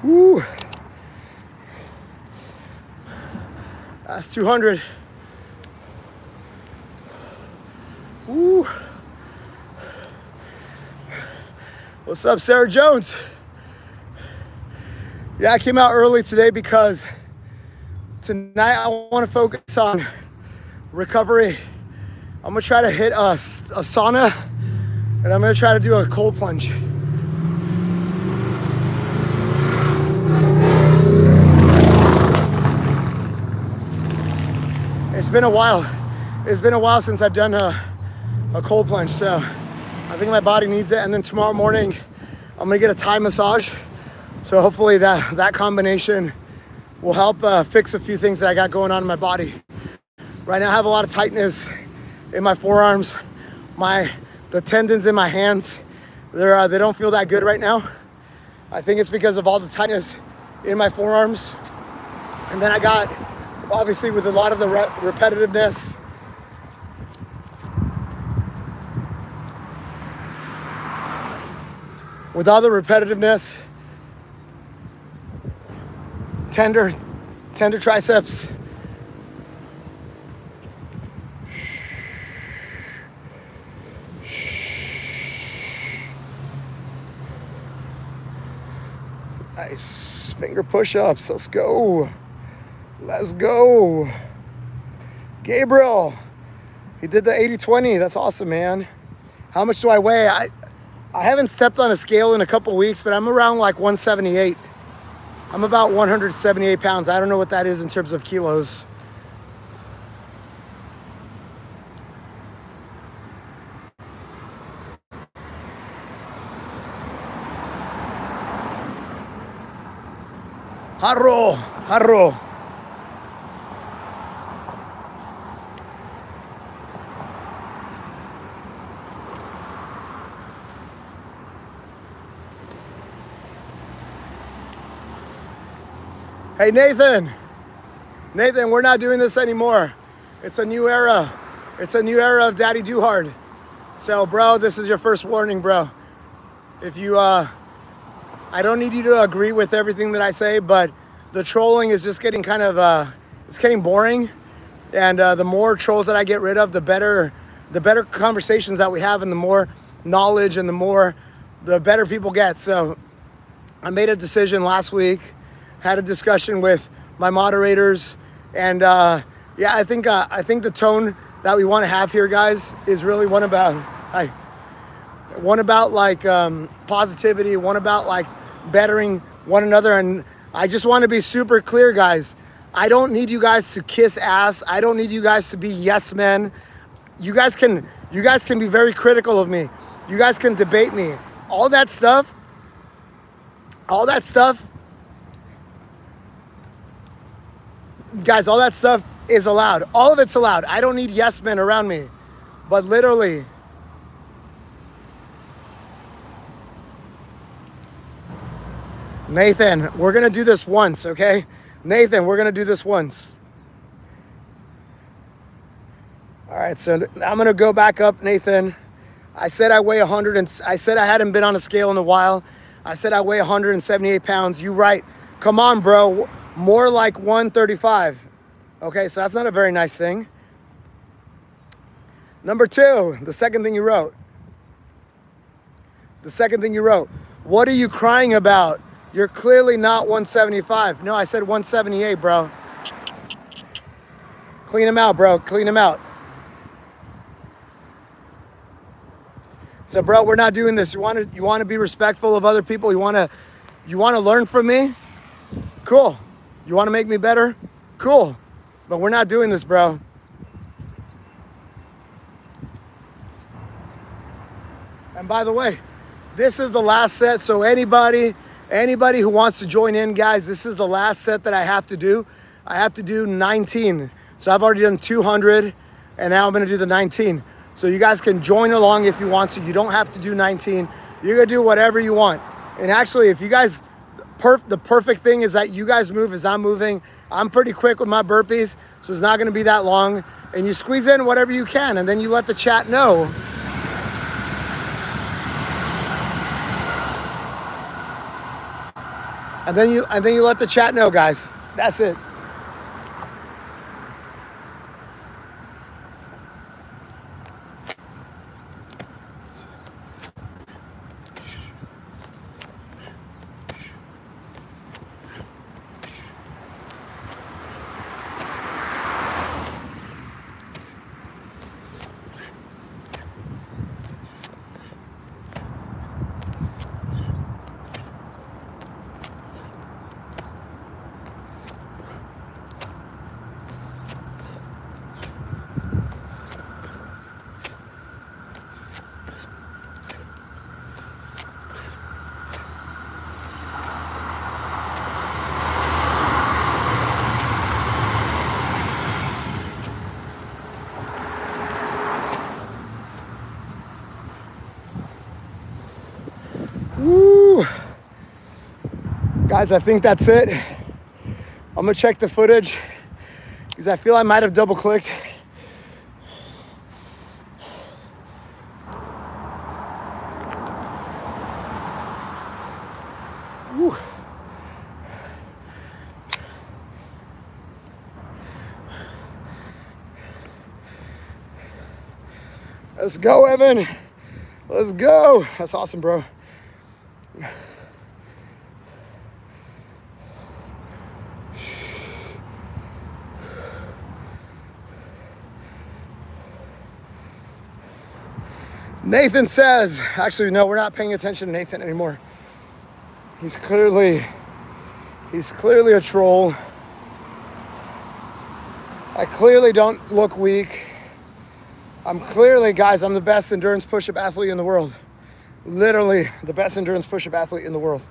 A: Woo. That's 200. Woo. What's up, Sarah Jones? Yeah, I came out early today because tonight I want to focus on recovery. I'm gonna try to hit a sauna And I'm gonna try to do a cold plunge. It's been a while. It's been a while since I've done a cold plunge, so I think my body needs it. And then tomorrow morning, I'm gonna get a Thai massage. So hopefully that combination will help fix a few things that I got going on in my body. Right now I have a lot of tightness in my forearms. The tendons in my hands, they don't feel that good right now. I think it's because of all the tightness in my forearms. And then I got, obviously with a lot of the repetitiveness, with all the repetitiveness, tender triceps. Nice finger push-ups. Let's go. Let's go. Gabriel, he did the 80-20. That's awesome, man. How much do I weigh? I haven't stepped on a scale in a couple weeks, but I'm around like 178. I'm about 178 pounds. I don't know what that is in terms of kilos. Harro. Hey, Nathan, we're not doing this anymore. It's a new era. It's a new era of Daddy Do Hard. So, bro, this is your first warning, bro. If you, I don't need you to agree with everything that I say, but the trolling is just getting kind of, it's getting boring. And the more trolls that I get rid of, the better conversations that we have, and the more knowledge and the better people get. So I made a decision last week, had a discussion with my moderators, and yeah, I think the tone that we want to have here, guys, is really one about like positivity, one about like bettering one another. And I just want to be super clear, guys. I don't need you guys to kiss ass. I don't need you guys to be yes men. You guys can be very critical of me. You guys can debate me. All that stuff, guys, all that stuff is allowed. All of it's allowed. I don't need yes men around me. But literally, Nathan, we're gonna do this once, okay? Nathan, we're gonna do this once. All right, so I'm gonna go back up, Nathan. I said I weigh 100, and I said I hadn't been on a scale in a while. I said I weigh 178 pounds. You right. Come on, bro. More like 135. Okay, so that's not a very nice thing. Number two, the second thing you wrote. What are you crying about? You're clearly not 175. No, I said 178, bro. Clean him out, bro. Clean him out. So, bro, we're not doing this. You want to be respectful of other people. You want to learn from me. Cool. You want to make me better. Cool. But we're not doing this, bro. And by the way, this is the last set. So anybody who wants to join in, guys, this is the last set that I have to do. I have to do 19. So I've already done 200, and now I'm going to do the 19. So you guys can join along if you want to. You don't have to do 19. You're going to do whatever you want. And actually, if you guys, the perfect thing is that you guys move as I'm moving. I'm pretty quick with my burpees, so it's not going to be that long. And you squeeze in whatever you can, and then you let the chat know. And then you let the chat know, guys. That's it. Guys, I think that's it. I'm gonna check the footage because I feel I might have double clicked. Woo. Let's go, Evan. Let's go. That's awesome, bro. Nathan says, actually, no, we're not paying attention to Nathan anymore. He's clearly a troll. I clearly don't look weak. Guys, I'm the best endurance push-up athlete in the world. Literally the best endurance push-up athlete in the world.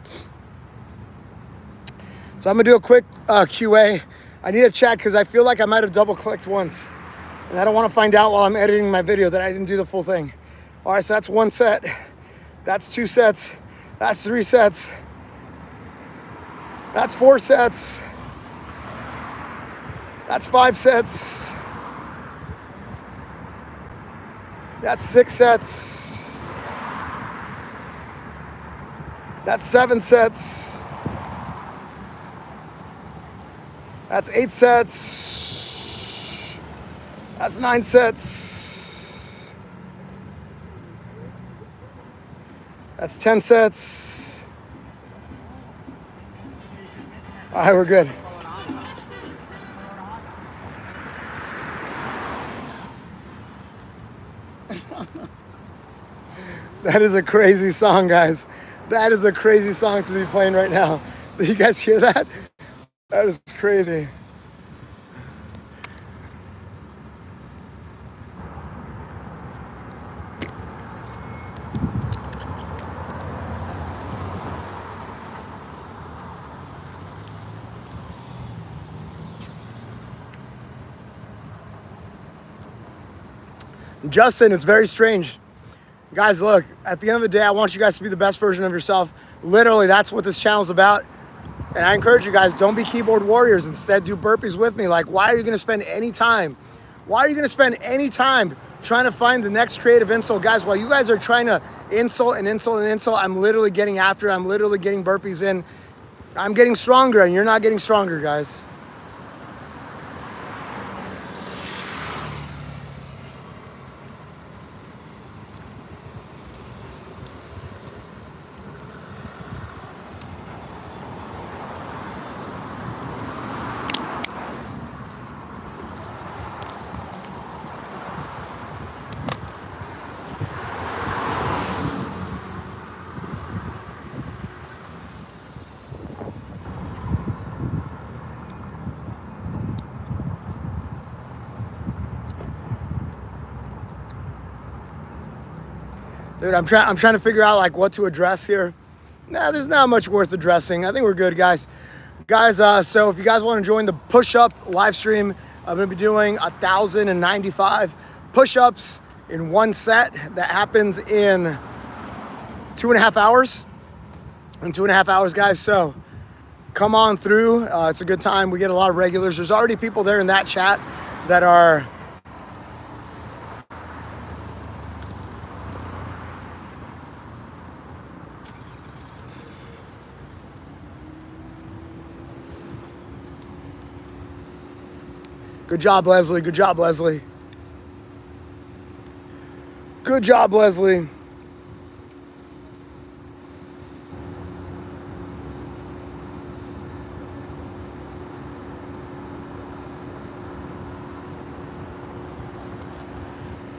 A: So I'm gonna do a quick QA. I need to check because I feel like I might have double clicked once. And I don't want to find out while I'm editing my video that I didn't do the full thing. All right, so that's 1 set. That's 2 sets. That's 3 sets. That's 4 sets. That's 5 sets. That's 6 sets. That's 7 sets. That's 8 sets. That's 9 sets. That's 10 sets. All right, we're good. That is a crazy song, guys. That is a crazy song to be playing right now. Did you guys hear that? That is crazy. Justin, it's very strange. Guys, look, at the end of the day, I want you guys to be the best version of yourself. Literally, that's what this channel is about. And I encourage you guys, don't be keyboard warriors. Instead, do burpees with me. Like, why are you going to spend any time? Why are you going to spend any time trying to find the next creative insult? Guys, while you guys are trying to insult and insult and insult, I'm literally getting after it. I'm literally getting burpees in. I'm getting stronger, and you're not getting stronger, guys. Dude, I'm trying to figure out like what to address here. Nah, there's not much worth addressing. I think we're good, guys. Guys, so if you guys want to join the push-up live stream, I'm gonna be doing 1,095 push-ups in 1 set. That happens in 2.5 hours. In 2.5 hours, guys. So come on through. It's a good time. We get a lot of regulars. There's already people there in that chat that are good job, Leslie. Good job, Leslie. Good job, Leslie.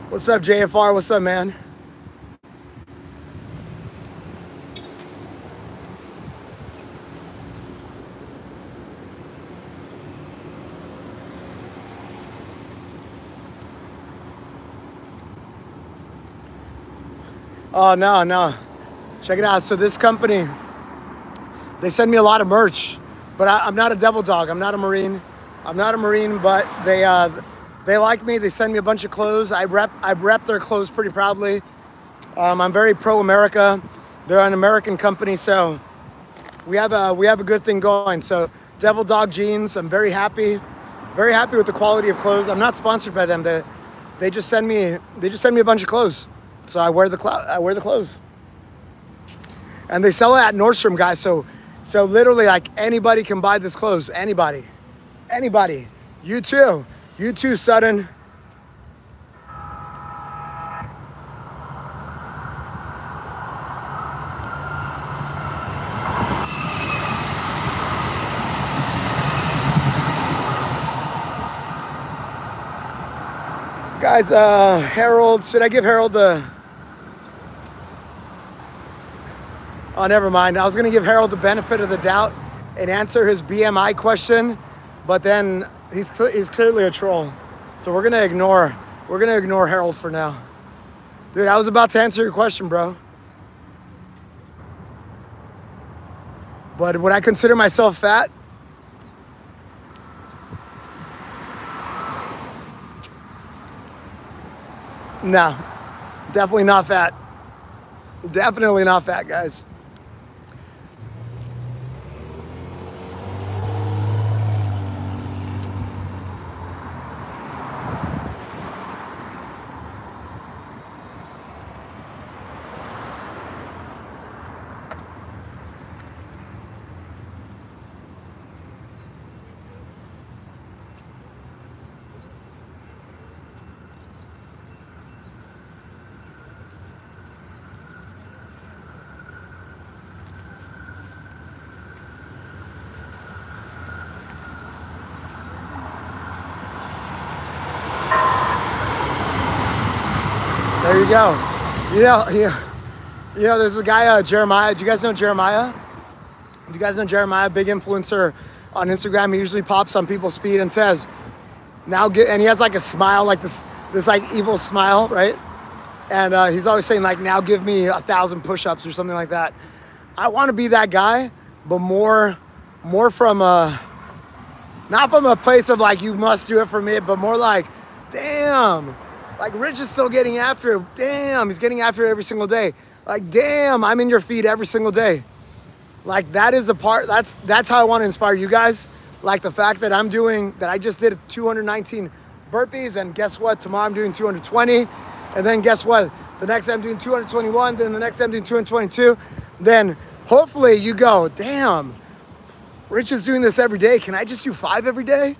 A: What's up, JFR? What's up, man? Oh, no. Check it out. So this company, they send me a lot of merch, but I'm not a devil dog. I'm not a Marine. But they like me. They send me a bunch of clothes. I rep their clothes pretty proudly. I'm very pro-America. They're an American company, so we have a good thing going. So Devil Dog Jeans, I'm very happy with the quality of clothes. I'm not sponsored by them. They just send me a bunch of clothes, so I wear the clothes, and they sell it at Nordstrom, guys. So literally, like, anybody can buy this clothes. Anybody. You too, Sutton. Guys, Harold, should I give Harold the... Oh, never mind. I was going to give Harold the benefit of the doubt and answer his BMI question, but then he's clearly a troll. So we're going to ignore Harold for now. Dude, I was about to answer your question, bro. But would I consider myself fat? No, definitely not fat. Definitely not fat, guys. There you go. There's a guy, Jeremiah. Do you guys know Jeremiah? Do you guys know Jeremiah? Big influencer on Instagram. He usually pops on people's feed and says, and he has like a smile, like this like evil smile, right? And he's always saying, like, now give me 1,000 push-ups or something like that. I want to be that guy, but more from not from a place of like, you must do it for me, but more like, damn, like, Rich is still getting after it. Damn, he's getting after it every single day. Like, damn, I'm in your feed every single day. Like, that is the part, that's how I want to inspire you guys. Like, the fact that I just did 219 burpees, and guess what? Tomorrow I'm doing 220. And then guess what? The next day I'm doing 221, then the next day I'm doing 222. Then hopefully you go, damn, Rich is doing this every day. Can I just do 5 every day?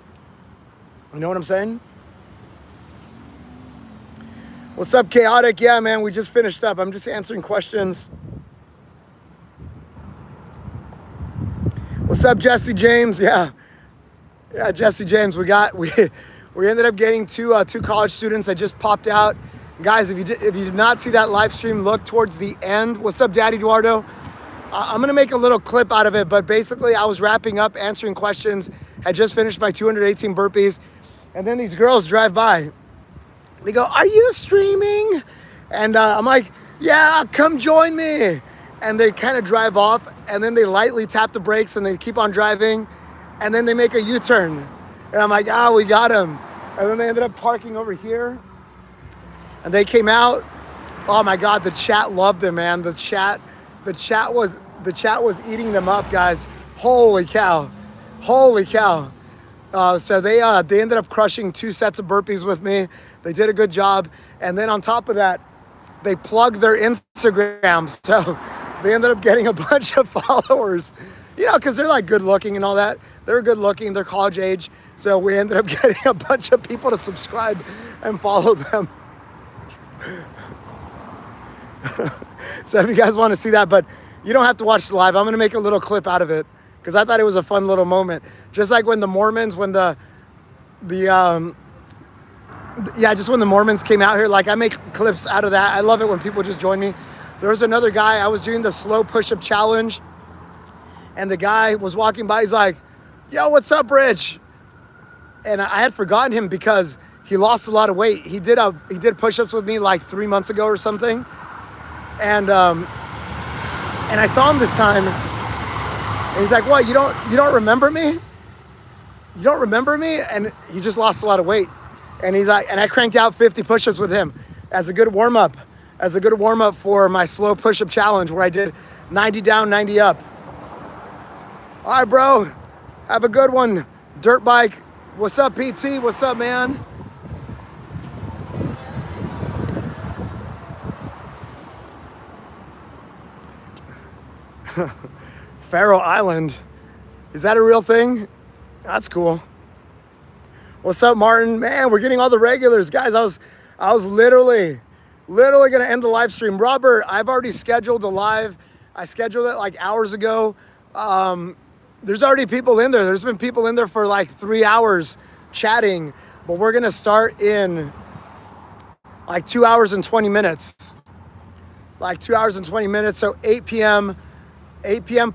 A: You know what I'm saying? What's up, Chaotic? Yeah, man, we just finished up. I'm just answering questions. What's up, Jesse James? Yeah, Jesse James. We ended up getting two college students that just popped out. Guys, if you did not see that live stream, look towards the end. What's up, Daddy Eduardo? I'm gonna make a little clip out of it, but basically I was wrapping up, answering questions, had just finished my 218 burpees, and then these girls drive by. They go, "Are you streaming?" And I'm like, "Yeah, come join me." And they kind of drive off, and then they lightly tap the brakes, and they keep on driving, and then they make a U-turn. And I'm like, we got them. And then they ended up parking over here, and they came out. Oh my God, the chat loved them, man. The chat was eating them up, guys. Holy cow. So they ended up crushing 2 sets of burpees with me. They did a good job. And then on top of that, they plugged their Instagrams. So they ended up getting a bunch of followers, because they're like good looking and all that. They're good looking, they're college age. So we ended up getting a bunch of people to subscribe and follow them. So if you guys want to see that, but you don't have to watch the live. I'm going to make a little clip out of it because I thought it was a fun little moment. Just like when the Mormons, when the Mormons came out here, like, I make clips out of that. I love it when people just join me. There was another guy, I was doing the slow push-up challenge, and the guy was walking by. He's like, "Yo, what's up, Rich?" And I had forgotten him because he lost a lot of weight. He did push-ups with me like 3 months ago or something. And I saw him this time, and he's like, "What, you don't remember me? You don't remember me?" And he just lost a lot of weight. And he's like, and I cranked out 50 push-ups with him as a good warm-up for my slow push-up challenge where I did 90 down, 90 up. All right, bro. Have a good one. Dirt bike. What's up, PT? What's up, man? Faroe Island. Is that a real thing? That's cool. What's up, Martin? Man, we're getting all the regulars. Guys, I was literally gonna end the live stream. Robert, I've already scheduled a live. I scheduled it like hours ago. There's already people in there. There's been people in there for like 3 hours chatting, but we're gonna start in like 2 hours and 20 minutes. Like 2 hours and 20 minutes. So 8 p.m.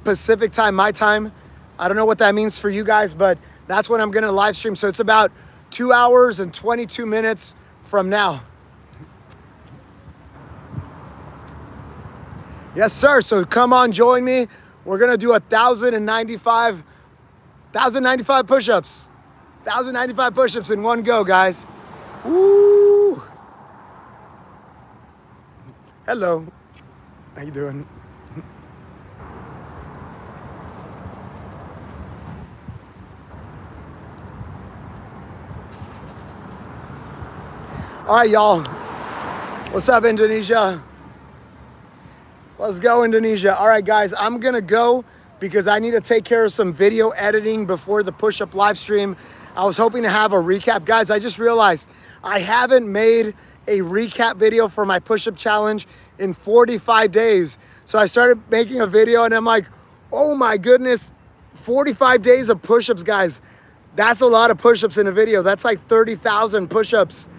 A: Pacific time, my time. I don't know what that means for you guys, but that's when I'm gonna live stream. So it's about 2 hours and 22 minutes from now. Yes, sir. So come on, join me. We're gonna do 1,095 push-ups. 1,095 push-ups in one go, guys. Woo! Hello. How you doing? All right, y'all. What's up, Indonesia? Let's go, Indonesia. All right, guys, I'm gonna go because I need to take care of some video editing before the push-up live stream. I was hoping to have a recap. Guys, I just realized I haven't made a recap video for my push-up challenge in 45 days. So I started making a video and I'm like, oh my goodness, 45 days of push-ups, guys. That's a lot of push-ups in a video. That's like 30,000 push-ups.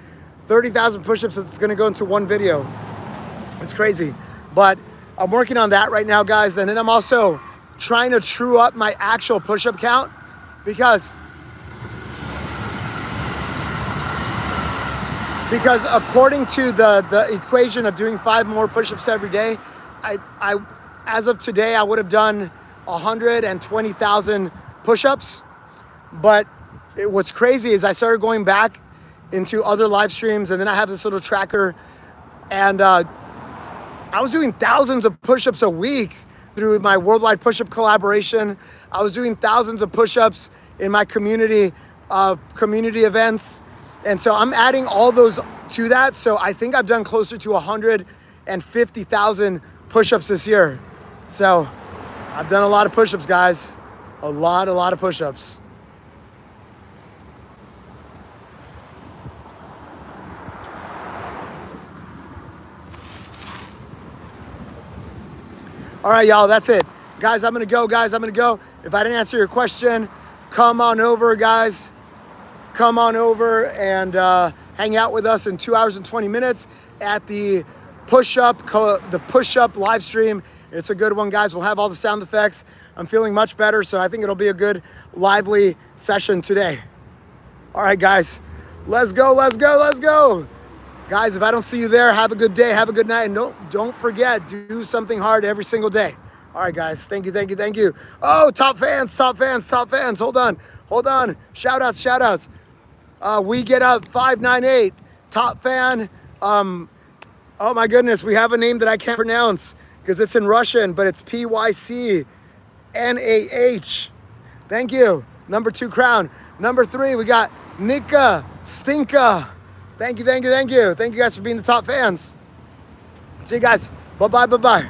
A: 30,000 push-ups that's gonna go into one video. It's crazy. But I'm working on that right now, guys. And then I'm also trying to true up my actual push-up count because according to the equation of doing 5 more push-ups every day, I as of today, I would have done 120,000 push-ups. But what's crazy is I started going back into other live streams, and then I have this little tracker, and I was doing thousands of push-ups a week through my worldwide push-up collaboration. I was doing thousands of push-ups in my community events, and so I'm adding all those to that. So I think I've done closer to 150,000 push-ups this year. So I've done a lot of push-ups, guys. A lot of push-ups. All right, y'all, that's it. Guys, I'm gonna go, If I didn't answer your question, come on over, guys. Come on over and hang out with us in 2 hours and 20 minutes at the push-up live stream. It's a good one, guys. We'll have all the sound effects. I'm feeling much better, so I think it'll be a good, lively session today. All right, guys, let's go. Guys, if I don't see you there, have a good day, have a good night, and don't forget, do something hard every single day. All right, guys, thank you. Oh, top fans. Hold on. Shout outs. We get up 598, top fan. Oh my goodness, we have a name that I can't pronounce because it's in Russian, but it's PYCNAH. Thank you. Number 2 crown. Number 3, we got Nika Stinka. Thank you. Thank you guys for being the top fans. See you guys. Bye-bye.